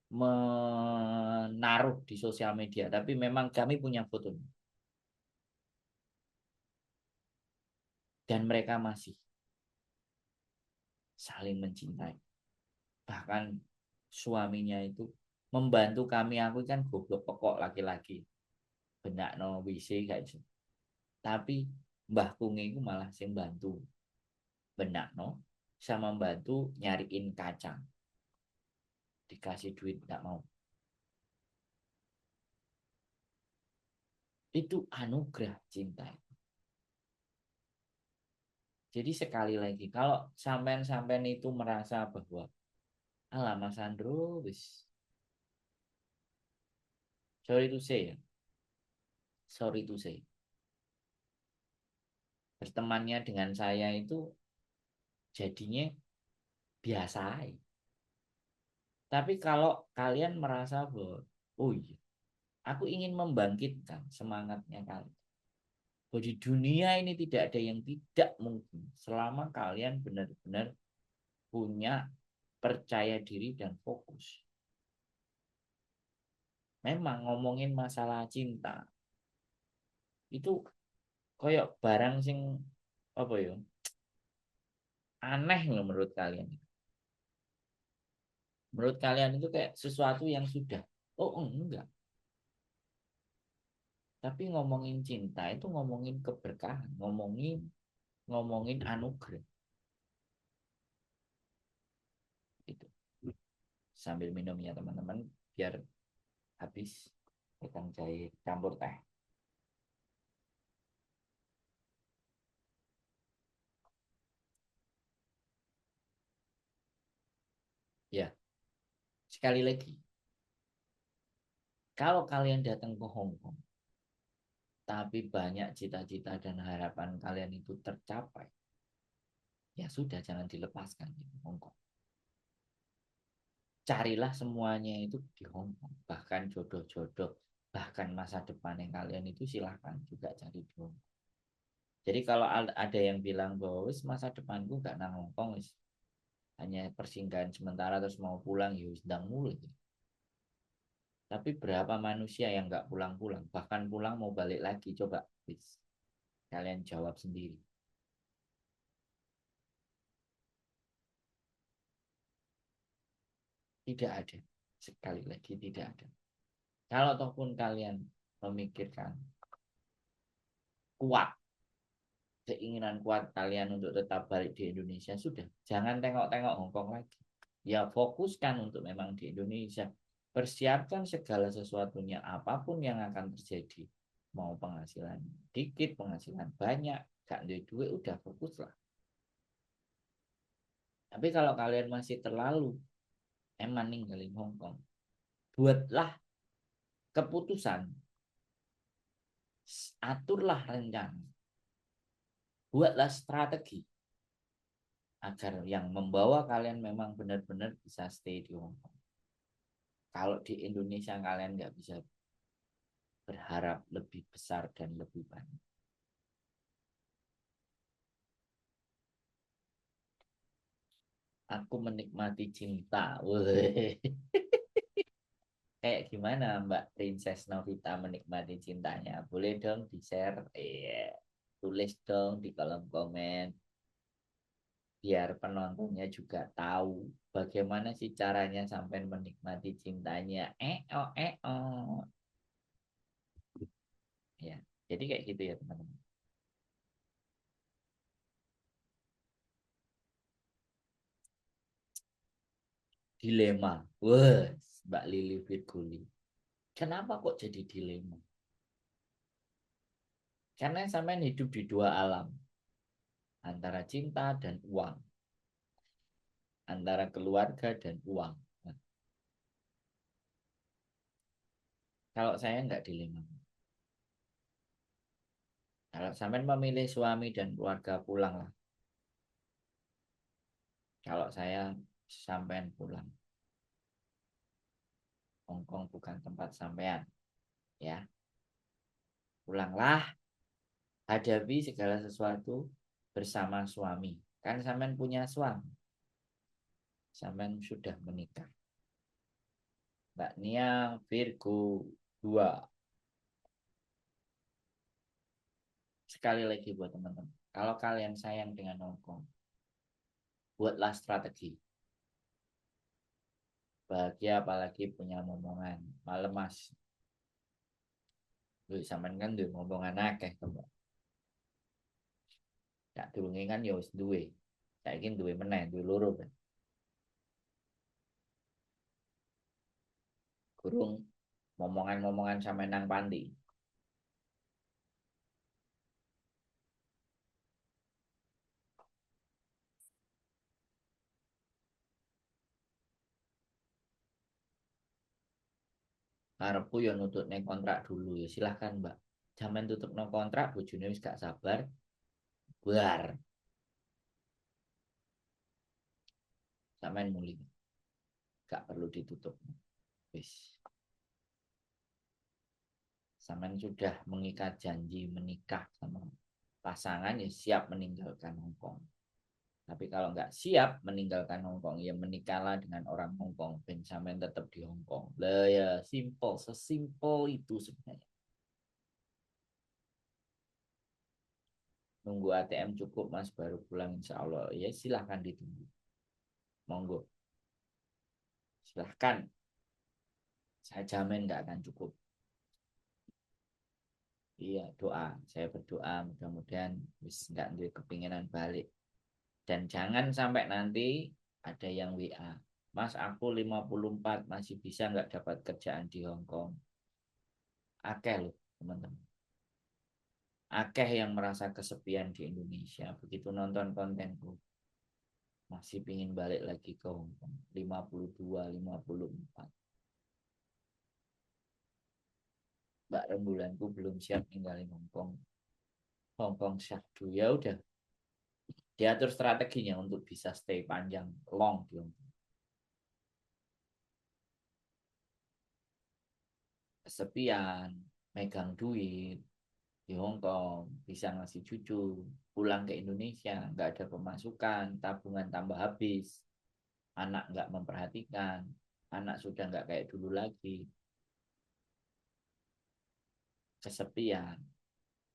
menaruh di sosial media, tapi memang kami punya fotonya. Dan mereka masih saling mencintai. Bahkan suaminya itu membantu kami, aku kan goblok pokok laki-laki, benak no WC kayak gitu. Tapi Mbah Kung itu malah sing bantu benak no, sama membantu nyariin kacang, dikasih duit nggak mau. Itu anugerah cinta. Jadi sekali lagi, kalau sampean-sampean itu merasa bahwa alah Mas Andro wis, sorry to say ya, sorry to say, bertemannya dengan saya itu jadinya biasa aja. Tapi kalau kalian merasa bahwa, oh iya, aku ingin membangkitkan semangatnya kalian. Bahwa di dunia ini tidak ada yang tidak mungkin selama kalian benar-benar punya percaya diri dan fokus. Memang ngomongin masalah cinta itu kayak barang sing apa ya? Aneh nggak menurut kalian? Menurut kalian itu kayak sesuatu yang sudah. Oh enggak. Tapi ngomongin cinta itu ngomongin keberkahan, ngomongin anugerah. Itu. Sambil minum ya teman-teman biar habis ikan cair campur teh. Ya, sekali lagi. Kalau kalian datang ke Hong Kong, tapi banyak cita-cita dan harapan kalian itu tercapai, ya sudah jangan dilepaskan di Hong Kong. Carilah semuanya itu di Hong Kong, bahkan jodoh-jodoh, bahkan masa depan yang kalian itu silahkan juga cari di Hong Kong. Jadi kalau ada yang bilang bahwa wis masa depanku gak nang Hong Kong, wis hanya persinggahan sementara terus mau pulang, ya wis ndang mulai. Tapi berapa manusia yang nggak pulang-pulang, bahkan pulang mau balik lagi, coba wis kalian jawab sendiri. Tidak ada. Sekali lagi tidak ada. Kalau ataupun kalian memikirkan kuat, keinginan kuat kalian untuk tetap balik di Indonesia, sudah. Jangan tengok-tengok Hong Kong lagi. Ya fokuskan untuk memang di Indonesia. Persiapkan segala sesuatunya, apapun yang akan terjadi. Mau penghasilan dikit, penghasilan banyak, gak ada duit, udah fokuslah. Tapi kalau kalian masih terlalu ninggalin Hong Kong, buatlah keputusan, aturlah rencana, buatlah strategi agar yang membawa kalian memang benar-benar bisa stay di Hong Kong. Kalau di Indonesia kalian nggak bisa berharap lebih besar dan lebih banyak. Aku menikmati cinta. Weh. Kayak gimana Mbak Princess Novita menikmati cintanya? Boleh dong di-share? Tulis dong di kolom komen. Biar penontonnya juga tahu bagaimana sih caranya sampai menikmati cintanya. Oh. Ya, jadi kayak gitu ya teman-teman. Dilema. Wah, Mbak Lili Firguli. Kenapa kok jadi dilema? Karena sampai hidup di dua alam. Antara cinta dan uang. Antara keluarga dan uang. Nah, kalau saya nggak dilema. Kalau sampai memilih suami dan keluarga pulanglah. Kalau saya sampai pulang. Hong Kong bukan tempat sampean. Ya, pulanglah. Hadapi segala sesuatu bersama suami. Kan sampean punya suami. Sampean sudah menikah. Mbak Niang Virgo 2. Sekali lagi buat teman-teman. Kalau kalian sayang dengan Hong Kong, buatlah strategi. Bahagia apalagi punya momongan. Malam mas. Lu sampean kan duwe momongan akeh to, Mbak. Sak durunge kan ya wis duwe. Saiki duwe meneh, duwe loro kan. Gurung momongan-momongan sampe nang panti. Karepku ya nutut neng kontrak dulu ya silahkan Mbak. Zaman tutup nang kontrak bojone wis gak sabar. Buar. Sampean muli. Gak perlu ditutup. Wis. Sampean sudah mengikat janji menikah sama pasangan ya siap meninggalkan Hong Kong. Tapi kalau nggak siap meninggalkan Hong Kong, ya menikahlah dengan orang Hong Kong. Ben sampean tetap di Hong Kong. Lah ya, simple, sesimpel itu sebenarnya. Nunggu ATM cukup Mas baru pulang insya Allah. Ya silahkan ditunggu. Monggo, silahkan. Saya jamin nggak akan cukup. Iya, doa. Saya berdoa mudah-mudahan wis nggak duwe kepinginan balik. Dan jangan sampai nanti ada yang WA. Mas, aku 54 masih bisa nggak dapat kerjaan di Hong Kong. Akeh loh, teman-teman. Akeh yang merasa kesepian di Indonesia. Begitu nonton kontenku, masih pingin balik lagi ke Hong Kong. 52, 54. Mbak rembulanku belum siap tinggalin Hong Kong. Hong Kong syahdu. Ya udah, diatur strateginya untuk bisa stay panjang, long di Hong Kong. Kesepian, megang duit di Hong Kong, bisa ngasih cucu, pulang ke Indonesia, nggak ada pemasukan, tabungan tambah habis, anak nggak memperhatikan, anak sudah nggak kayak dulu lagi, kesepian.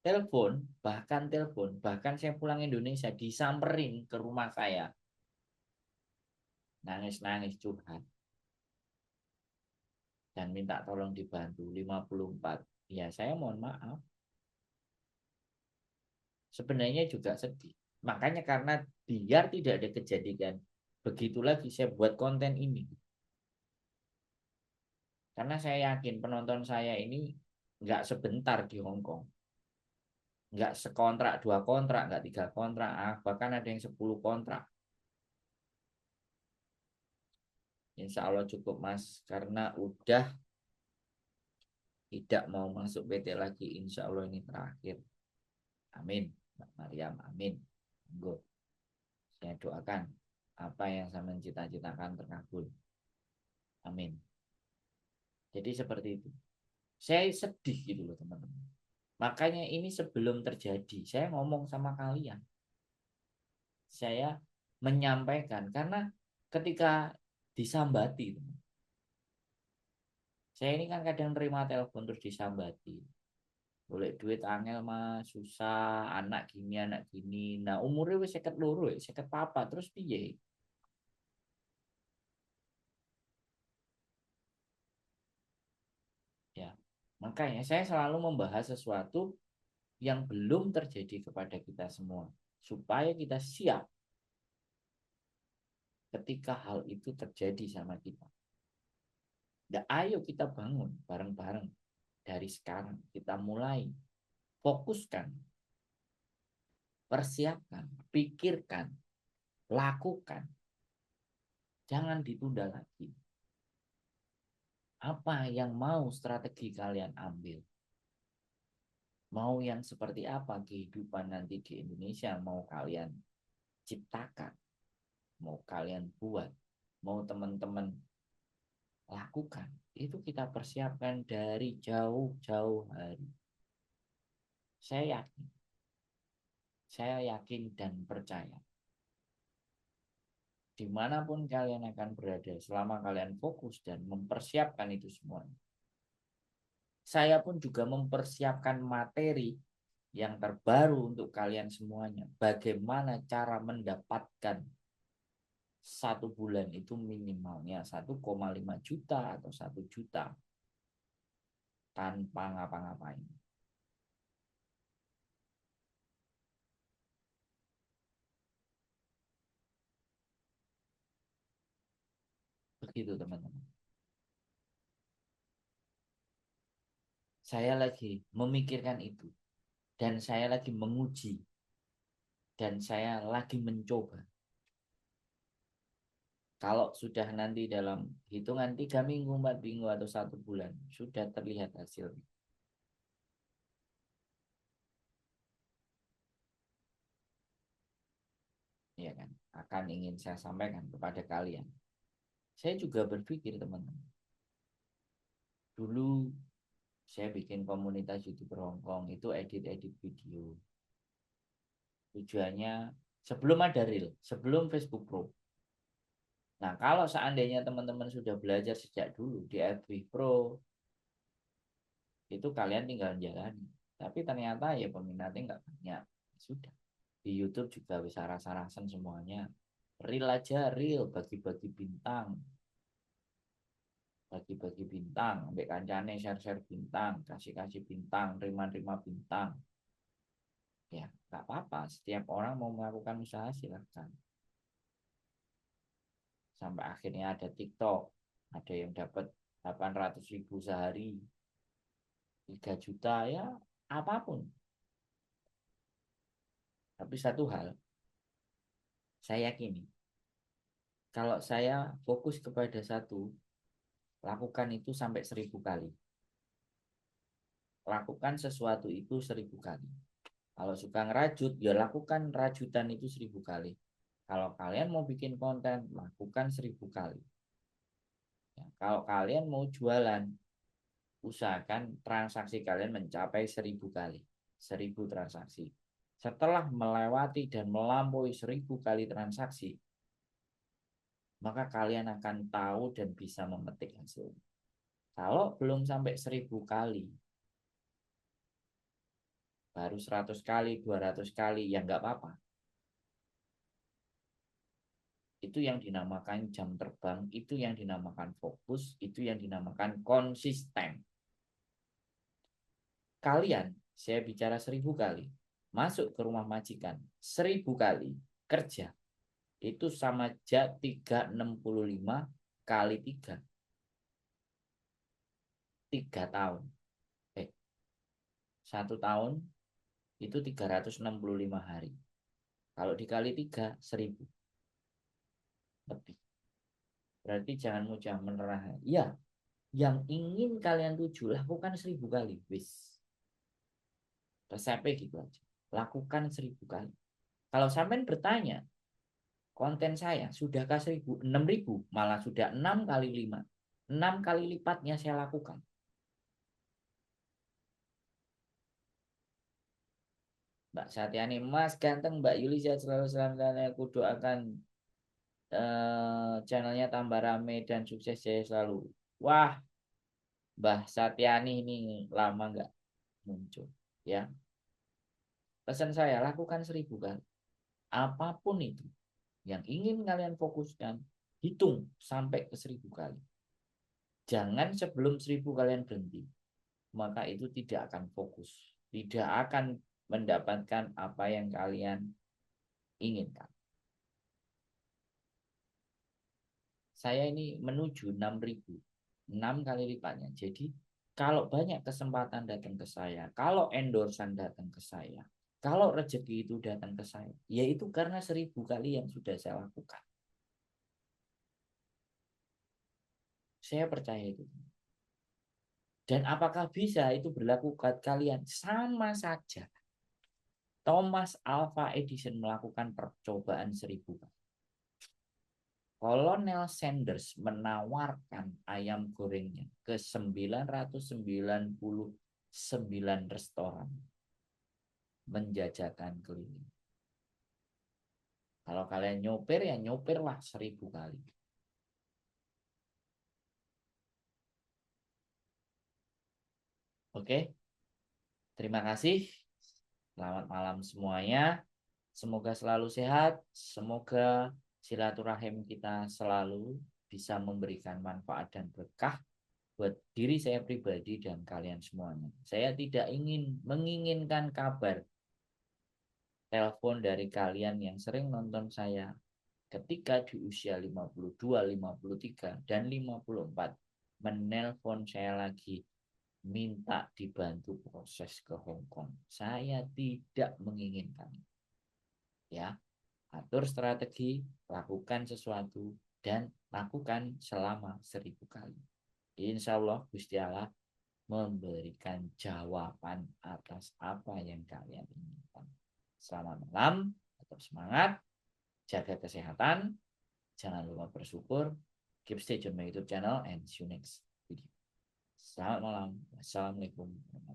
Bahkan saya pulang Indonesia disamperin ke rumah saya, nangis-nangis curhat dan minta tolong dibantu 54. Ya saya mohon maaf, sebenarnya juga sedih. Makanya karena biar tidak ada kejadian begitu lagi saya buat konten ini. Karena saya yakin penonton saya ini nggak sebentar di Hong Kong. Nggak sekontrak, 2 kontrak, nggak 3 kontrak, bahkan ada yang 10 kontrak. Insya Allah cukup Mas, karena udah tidak mau masuk PT lagi. Insya Allah ini terakhir. Amin. Mbak Mariam, amin. Monggo. Saya doakan apa yang saya cita-citakan terkabul. Amin. Jadi seperti itu. Saya sedih gitu loh teman-teman. Makanya ini sebelum terjadi, saya ngomong sama kalian. Saya menyampaikan karena ketika disambati, saya ini kan kadang nerima telepon terus disambati. Boleh duit angel mas, susah, anak gini. Nah umurnya wis 52, 54, terus piye? Ya, makanya saya selalu membahas sesuatu yang belum terjadi kepada kita semua, supaya kita siap ketika hal itu terjadi sama kita. Nah, ayo kita bangun bareng-bareng dari sekarang. Kita mulai fokuskan, persiapkan, pikirkan, lakukan. Jangan ditunda lagi. Apa yang mau strategi kalian ambil? Mau yang seperti apa kehidupan nanti di Indonesia mau kalian ciptakan, mau kalian buat, mau teman-teman lakukan. Itu kita persiapkan dari jauh-jauh hari. Saya yakin, saya yakin dan percaya. Dimanapun kalian akan berada, selama kalian fokus dan mempersiapkan itu semuanya. Saya pun juga mempersiapkan materi yang terbaru untuk kalian semuanya. Bagaimana cara mendapatkan 1 bulan itu minimalnya 1,5 juta atau 1 juta tanpa ngapa-ngapain. Begitu teman-teman. Saya lagi memikirkan itu. Dan saya lagi menguji. Dan saya lagi mencoba. Kalau sudah nanti dalam hitungan 3 minggu, 4 minggu, atau 1 bulan, sudah terlihat hasilnya. Ya kan? Akan ingin saya sampaikan kepada kalian. Saya juga berpikir teman-teman. Dulu saya bikin komunitas YouTuber Hong Kong itu edit-edit video. Tujuannya sebelum ada Reel, sebelum Facebook Pro. Nah, kalau seandainya teman-teman sudah belajar sejak dulu di FB Pro, itu kalian tinggal jalani. Tapi ternyata ya peminatnya nggak banyak. Sudah. Di YouTube juga bisa rasa-rasan semuanya. Real aja, real. Bagi-bagi bintang. Bagi-bagi bintang. Sampai kancane share-share bintang. Kasih-kasih bintang. Terima-terima bintang. Ya, nggak apa-apa. Setiap orang mau melakukan usaha silahkan. Sampai akhirnya ada TikTok. Ada yang dapat 800.000 sehari. 3 juta ya apapun. Tapi satu hal, saya yakini. Kalau saya fokus kepada satu, lakukan itu sampai 1.000 kali. Lakukan sesuatu itu 1.000 kali. Kalau suka ngerajut, ya lakukan rajutan itu 1.000 kali. Kalau kalian mau bikin konten, lakukan 1.000 kali. Ya, kalau kalian mau jualan, usahakan transaksi kalian mencapai 1.000 kali. 1.000 transaksi. Setelah melewati dan melampaui 1.000 kali transaksi, maka kalian akan tahu dan bisa memetik hasil. Kalau belum sampai 1.000 kali, baru 100 kali, 200 kali, ya nggak apa-apa. Itu yang dinamakan jam terbang, itu yang dinamakan fokus, itu yang dinamakan konsisten. Kalian, saya bicara 1.000 kali, masuk ke rumah majikan, 1.000 kali kerja, itu sama aja 365 kali 3. 3 tahun. 1 tahun itu 365 hari. Kalau dikali 3, 1.000 lebih. Berarti jangan mudah menyerah. Ya, yang ingin kalian tuju, lakukan 1.000 kali. Wis. Resepnya gitu aja. Lakukan 1.000 kali. Kalau sampai bertanya, konten saya sudahkah 1.000? 6.000, malah sudah 6 kali 5. 6 kali lipatnya saya lakukan. Mbak Satyani, Mas ganteng, Mbak Yuli, saya selalu selamat. Aku doakan channelnya tambah rame dan sukses saya selalu. Wah, Mbak Satyani ini lama nggak muncul, ya. Pesan saya, lakukan 1.000 kali. Apapun itu yang ingin kalian fokuskan, hitung sampai ke 1.000 kali. Jangan sebelum 1.000 kalian berhenti, maka itu tidak akan fokus, tidak akan mendapatkan apa yang kalian inginkan. Saya ini menuju 6.000, 6 kali lipatnya. Jadi kalau banyak kesempatan datang ke saya, kalau endorsan datang ke saya, kalau rezeki itu datang ke saya, yaitu karena 1.000 kali yang sudah saya lakukan. Saya percaya itu. Dan apakah bisa itu berlaku buat kalian? Sama saja. Thomas Alva Edison melakukan percobaan 1.000 kali. Kolonel Sanders menawarkan ayam gorengnya ke 999 restoran menjajakan keliling. Kalau kalian nyopir, ya nyopirlah 1.000 kali. Oke, terima kasih. Selamat malam semuanya. Semoga selalu sehat. Semoga silaturahim kita selalu bisa memberikan manfaat dan berkah buat diri saya pribadi dan kalian semuanya. Saya tidak menginginkan kabar telepon dari kalian yang sering nonton saya ketika di usia 52, 53, dan 54 menelpon saya lagi minta dibantu proses ke Hong Kong. Saya tidak menginginkan. Ya, atur strategi, lakukan sesuatu, dan lakukan selama 1.000 kali. Insya Allah Gusti Allah memberikan jawaban atas apa yang kalian inginkan. Selamat malam, tetap semangat, jaga kesehatan, jangan lupa bersyukur, keep stay tune my YouTube channel, and see you next video. Selamat malam, wassalamualaikum.